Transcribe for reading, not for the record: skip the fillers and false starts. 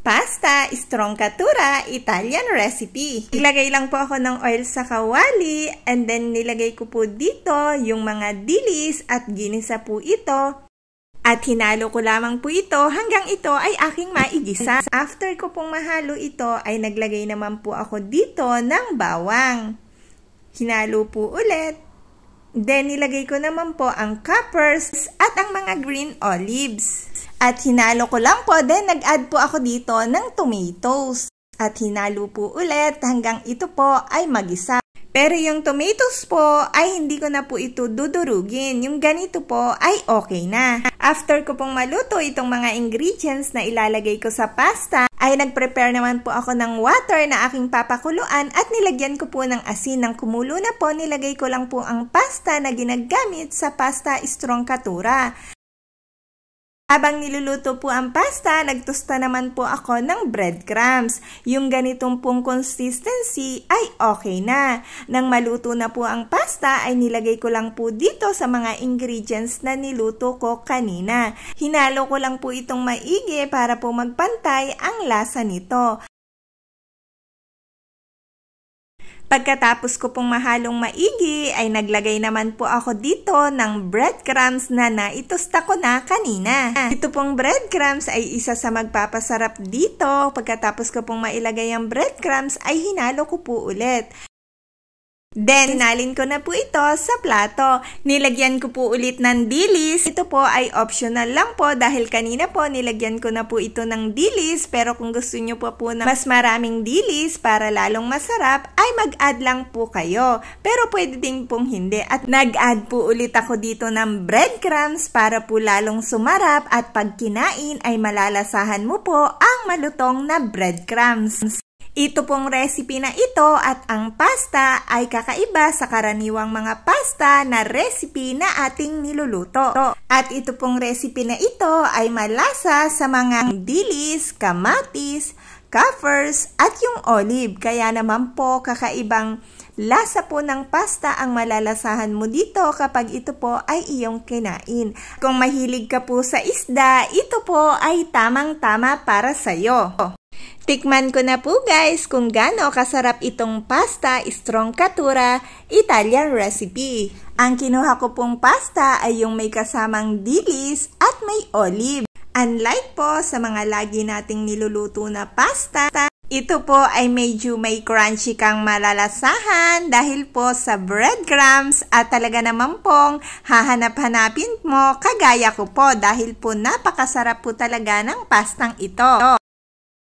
Pasta Strongcatura Italian recipe. Ilagay lang po ako ng oil sa kawali and then nilagay ko po dito yung mga dilis at ginisa po ito. At hinalo ko lamang po ito hanggang ito ay aking maigisa. After ko pong mahalo ito ay naglagay naman po ako dito ng bawang. Hinalo po ulit. Then nilagay ko naman po ang capers at ang mga green olives. At hinalo ko lang po, then nag-add po ako dito ng tomatoes. At hinalo po ulit hanggang ito po ay magisa. Pero yung tomatoes po ay hindi ko na po ito dudurugin. Yung ganito po ay okay na. After ko pong maluto itong mga ingredients na ilalagay ko sa pasta, ay nag-prepare naman po ako ng water na aking papakuluan at nilagyan ko po ng asin. Nang kumulo na po, nilagay ko lang po ang pasta na ginagamit sa Pasta Strongcatura. Habang niluluto po ang pasta, nagtosta naman po ako ng breadcrumbs. Yung ganitong pong consistency ay okay na. Nang maluto na po ang pasta, ay nilagay ko lang po dito sa mga ingredients na niluto ko kanina. Hinalo ko lang po itong maigi para po magpantay ang lasa nito. Pagkatapos ko pong mahalong maigi, ay naglagay naman po ako dito ng breadcrumbs na naitosta ko na kanina. Ito pong breadcrumbs ay isa sa magpapasarap dito. Pagkatapos ko pong mailagay ang breadcrumbs, ay hinalo ko po ulit. Then, nalin ko na po ito sa plato. Nilagyan ko po ulit ng dilis. Ito po ay optional lang po dahil kanina po nilagyan ko na po ito ng dilis. Pero kung gusto nyo po na mas maraming dilis para lalong masarap, ay mag-add lang po kayo. Pero pwede din pong hindi. At nag-add po ulit ako dito ng breadcrumbs para po lalong sumarap at pag kinain ay malalasahan mo po ang malutong na breadcrumbs. Ito pong recipe na ito at ang pasta ay kakaiba sa karaniwang mga pasta na recipe na ating niluluto. At ito pong recipe na ito ay malasa sa mga dilis, kamatis, capers at yung olive. Kaya naman po kakaibang lasa po ng pasta ang malalasahan mo dito kapag ito po ay iyong kinain. Kung mahilig ka po sa isda, ito po ay tamang-tama para sa'yo. Tikman ko na po guys kung gaano kasarap itong Pasta Strongcatura Italian recipe. Ang kinuha ko pong pasta ay yung may kasamang dilis at may olive. Unlike po sa mga lagi nating niluluto na pasta, ito po ay medyo may crunchy kang malalasahan dahil po sa breadcrumbs at talaga naman pong hahanap-hanapin mo kagaya ko po dahil po napakasarap po talaga ng pastang ito.